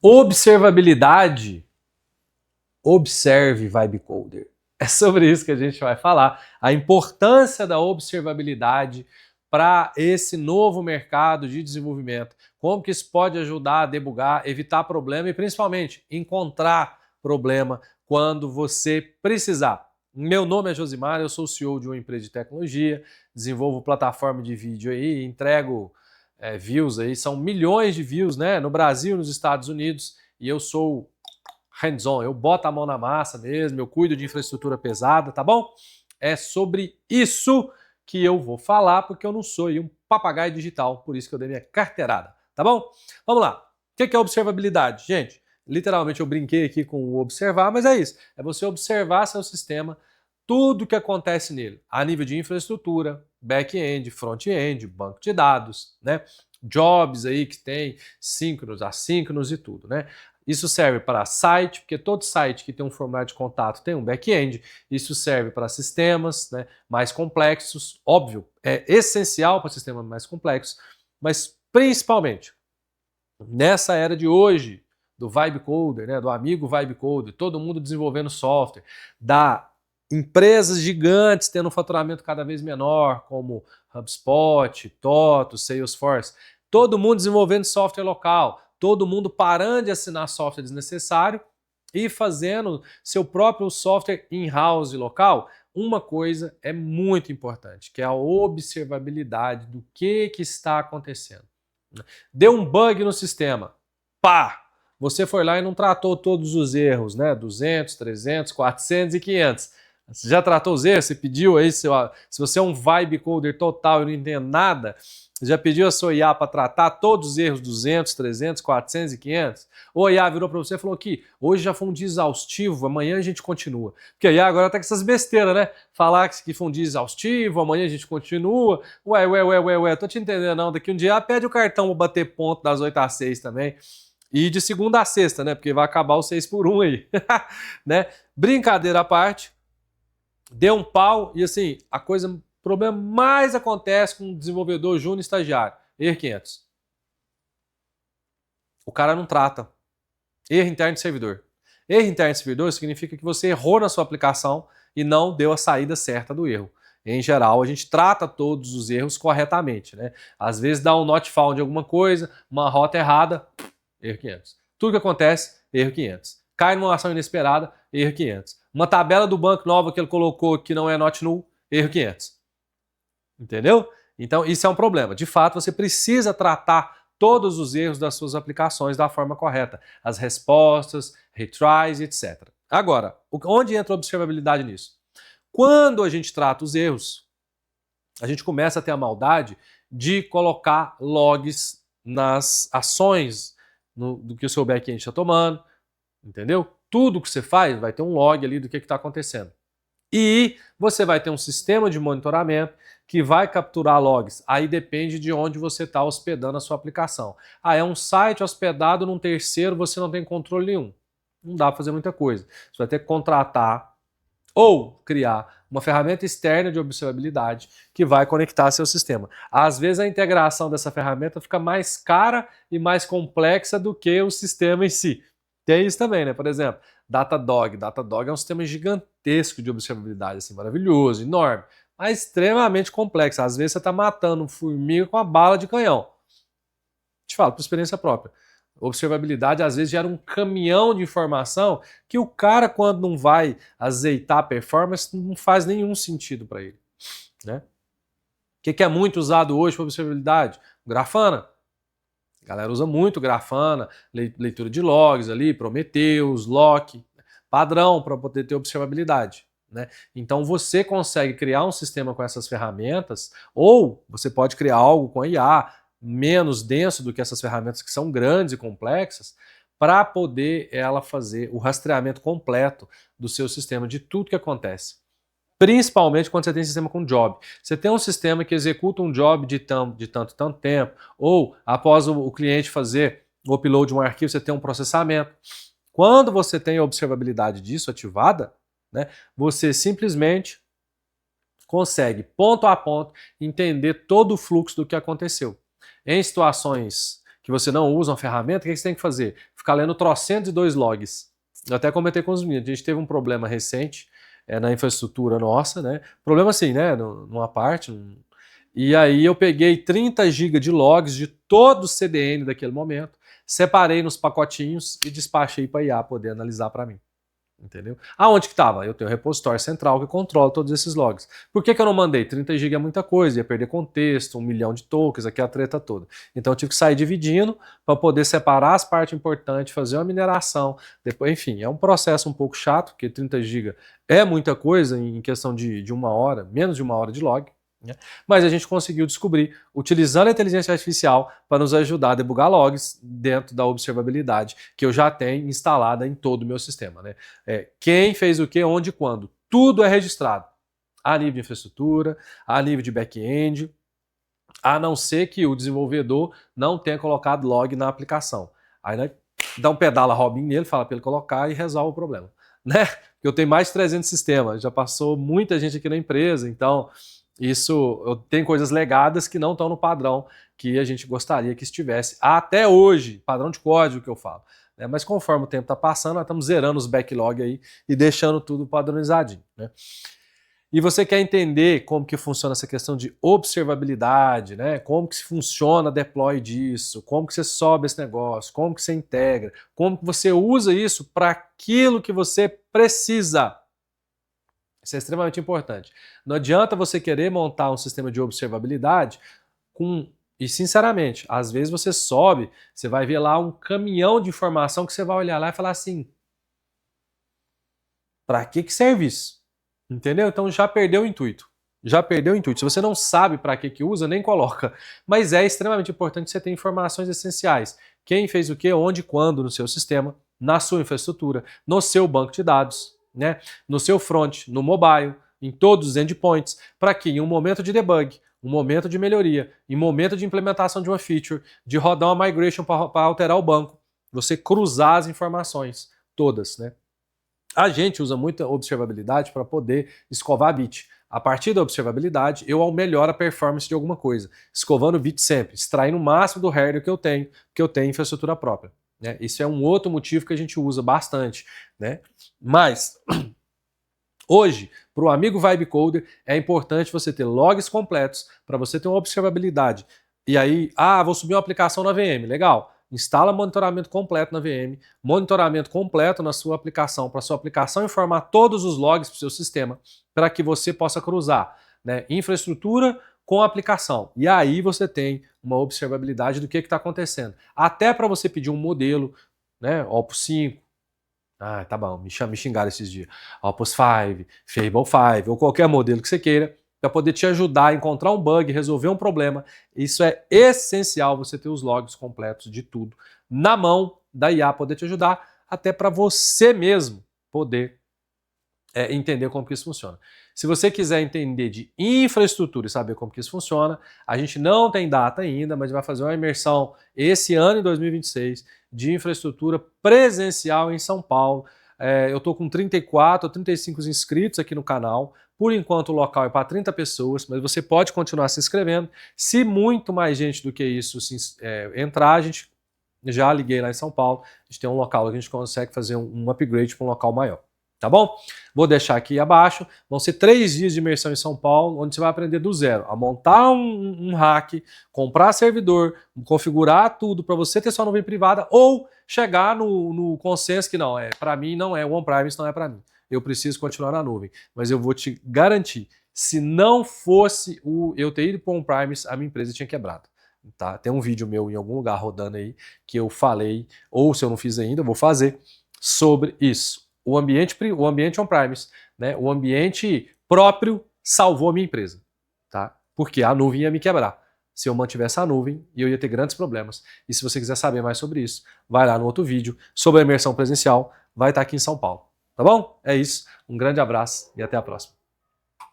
Observabilidade. Observe Vibe Coder. É sobre isso que a gente vai falar. A importância da observabilidade para esse novo mercado de desenvolvimento. Como que isso pode ajudar a debugar, evitar problema e principalmente encontrar problema quando você precisar. Meu nome é Josimar, eu sou o CEO de uma empresa de tecnologia, desenvolvo plataforma de vídeo aí, entrego views aí, são milhões de views, né, no Brasil, nos Estados Unidos, e eu sou hands-on, eu boto a mão na massa mesmo, eu cuido de infraestrutura pesada, tá bom? É sobre isso que eu vou falar, porque eu não sou um papagaio digital, por isso que eu dei minha carteirada, tá bom? Vamos lá. O que é observabilidade? Gente, literalmente eu brinquei aqui com o observar, mas é isso. É você observar seu sistema, tudo o que acontece nele, a nível de infraestrutura, back-end, front-end, banco de dados, né? Jobs aí que tem síncronos, assíncronos e tudo, né? Isso serve para site, porque todo site que tem um formulário de contato tem um back-end. Isso serve para sistemas, né, mais complexos. Óbvio, é essencial para sistemas mais complexos, mas principalmente nessa era de hoje, do Vibe Coder, né, do amigo Vibe Coder, todo mundo desenvolvendo software, da empresas gigantes tendo um faturamento cada vez menor, como HubSpot, Toto, Salesforce, todo mundo desenvolvendo software local, todo mundo parando de assinar software desnecessário e fazendo seu próprio software in-house local. Uma coisa é muito importante, que é a observabilidade do que está acontecendo. Deu um bug no sistema, pá! Você foi lá e não tratou todos os erros, né? 200, 300, 400 e 500. Você já tratou os erros? Você pediu aí, se você é um vibe coder total e não entende nada, você já pediu a sua IA para tratar todos os erros 200, 300, 400 e 500? Ou a IA virou para você e falou que hoje já foi um dia exaustivo, amanhã a gente continua. Porque a IA agora tá com essas besteiras, né? Falar que foi um dia exaustivo, amanhã a gente continua. Ué, tô te entendendo não. Daqui um dia pede o cartão para bater ponto das 8 às 6 também. E de segunda a sexta, né? Porque vai acabar o 6 por 1 aí. Né? Brincadeira à parte, deu um pau e assim, o problema mais acontece com o desenvolvedor júnior estagiário. Erro 500. O cara não trata. Erro interno de servidor. Erro interno de servidor significa que você errou na sua aplicação e não deu a saída certa do erro. Em geral, a gente trata todos os erros corretamente, né? Às vezes dá um not found de alguma coisa, uma rota errada, erro 500. Tudo que acontece, erro 500. Cai numa ação inesperada, erro 500. Uma tabela do banco nova que ele colocou que não é not null, erro 500. Entendeu? Então, isso é um problema. De fato, você precisa tratar todos os erros das suas aplicações da forma correta. As respostas, retries, etc. Agora, onde entra a observabilidade nisso? Quando a gente trata os erros, a gente começa a ter a maldade de colocar logs nas ações do que o seu back-end está tomando, entendeu? Tudo que você faz vai ter um log ali do que está acontecendo. E você vai ter um sistema de monitoramento que vai capturar logs. Aí depende de onde você está hospedando a sua aplicação. Ah, é um site hospedado num terceiro, você não tem controle nenhum. Não dá para fazer muita coisa. Você vai ter que contratar ou criar uma ferramenta externa de observabilidade que vai conectar seu sistema. Às vezes a integração dessa ferramenta fica mais cara e mais complexa do que o sistema em si. Tem isso também, né? Por exemplo, Datadog. Datadog é um sistema gigantesco de observabilidade, assim, maravilhoso, enorme, mas extremamente complexo. Às vezes você está matando um formiga com uma bala de canhão. Te falo, por experiência própria. Observabilidade às vezes gera um caminhão de informação que o cara, quando não vai azeitar a performance, não faz nenhum sentido para ele. Né? O que é muito usado hoje para observabilidade? Grafana. A galera usa muito Grafana, leitura de logs ali, Prometheus, Lock, padrão para poder ter observabilidade. Né? Então você consegue criar um sistema com essas ferramentas, ou você pode criar algo com a IA, menos denso do que essas ferramentas que são grandes e complexas, para poder ela fazer o rastreamento completo do seu sistema, de tudo que acontece. Principalmente quando você tem sistema com job. Você tem um sistema que executa um job de tanto tempo, ou após o cliente fazer o upload de um arquivo, você tem um processamento. Quando você tem a observabilidade disso ativada, né, você simplesmente consegue, ponto a ponto, entender todo o fluxo do que aconteceu. Em situações que você não usa uma ferramenta, o que você tem que fazer? Ficar lendo trocentos e dois logs. Eu até comentei com os meninos, a gente teve um problema recente na infraestrutura nossa, né? Problema assim, né? Numa parte. E aí eu peguei 30 GB de logs de todo o CDN daquele momento, separei nos pacotinhos e despachei para a IA poder analisar para mim. Entendeu? Aonde que estava? Eu tenho um repositório central que controla todos esses logs. Por que eu não mandei? 30 GB é muita coisa, ia perder contexto, 1 milhão de tokens, aqui a treta toda. Então eu tive que sair dividindo para poder separar as partes importantes, fazer uma mineração, depois, enfim, é um processo um pouco chato, porque 30 GB é muita coisa em questão de 1 hora, menos de 1 hora de log. Mas a gente conseguiu descobrir, utilizando a inteligência artificial para nos ajudar a debugar logs dentro da observabilidade que eu já tenho instalada em todo o meu sistema. Né? Quem fez o que, onde e quando. Tudo é registrado. A nível de infraestrutura, a nível de back-end, a não ser que o desenvolvedor não tenha colocado log na aplicação. Aí né, dá um pedala Robin nele, fala para ele colocar e resolve o problema. Né? Porque eu tenho mais de 300 sistemas, já passou muita gente aqui na empresa, então... Isso tem coisas legadas que não estão no padrão que a gente gostaria que estivesse até hoje, padrão de código que eu falo. Né? Mas conforme o tempo está passando, nós estamos zerando os backlog aí e deixando tudo padronizadinho. Né? E você quer entender como que funciona essa questão de observabilidade, né? Como que funciona deploy disso, como que você sobe esse negócio, como que você integra, como que você usa isso para aquilo que você precisa. Isso é extremamente importante. Não adianta você querer montar um sistema de observabilidade e sinceramente, às vezes você sobe, você vai ver lá um caminhão de informação que você vai olhar lá e falar assim, para que serve isso? Entendeu? Então já perdeu o intuito. Já perdeu o intuito. Se você não sabe para que usa, nem coloca. Mas é extremamente importante você ter informações essenciais. Quem fez o que, onde, quando no seu sistema, na sua infraestrutura, no seu banco de dados, né? No seu front, no mobile, em todos os endpoints, para que em um momento de debug, um momento de melhoria, em momento de implementação de uma feature, de rodar uma migration para alterar o banco, você cruzar as informações todas, né? A gente usa muita observabilidade para poder escovar bit. A partir da observabilidade, eu melhoro a performance de alguma coisa, escovando bit sempre, extraindo o máximo do hardware que eu tenho infraestrutura própria. Né? Isso é um outro motivo que a gente usa bastante. Né? Mas, hoje, para o amigo Vibe Coder, é importante você ter logs completos para você ter uma observabilidade. E aí, vou subir uma aplicação na VM, legal. Instala monitoramento completo na VM, monitoramento completo na sua aplicação, para a sua aplicação informar todos os logs para o seu sistema, para que você possa cruzar, né, infraestrutura com a aplicação. E aí você tem uma observabilidade do que está acontecendo. Até para você pedir um modelo, né, Opus 5, tá bom, me xingaram esses dias, Opus 5, Fable 5, ou qualquer modelo que você queira, para poder te ajudar a encontrar um bug, resolver um problema. Isso é essencial, você ter os logs completos de tudo na mão da IA, poder te ajudar, até para você mesmo poder entender como que isso funciona. Se você quiser entender de infraestrutura e saber como que isso funciona, a gente não tem data ainda, mas vai fazer uma imersão esse ano, em 2026, de infraestrutura presencial em São Paulo. Eu estou com 34 ou 35 inscritos aqui no canal. Por enquanto o local é para 30 pessoas, mas você pode continuar se inscrevendo. Se muito mais gente do que isso entrar, a gente já liguei lá em São Paulo. A gente tem um local que a gente consegue fazer um upgrade para um local maior. Tá bom? Vou deixar aqui abaixo. Vão ser 3 dias de imersão em São Paulo, onde você vai aprender do zero a montar um hack, comprar servidor, configurar tudo para você ter sua nuvem privada ou chegar no consenso que não, para mim não é, o on-premise não é para mim. Eu preciso continuar na nuvem. Mas eu vou te garantir, se não fosse eu ter ido para o on-premise, a minha empresa tinha quebrado. Tá? Tem um vídeo meu em algum lugar rodando aí que eu falei, ou se eu não fiz ainda, eu vou fazer, sobre isso. O ambiente on-premise, né, o ambiente próprio salvou a minha empresa, tá? Porque a nuvem ia me quebrar. Se eu mantivesse a nuvem, eu ia ter grandes problemas. E se você quiser saber mais sobre isso, vai lá no outro vídeo sobre a imersão presencial, vai estar aqui em São Paulo. Tá bom? É isso. Um grande abraço e até a próxima.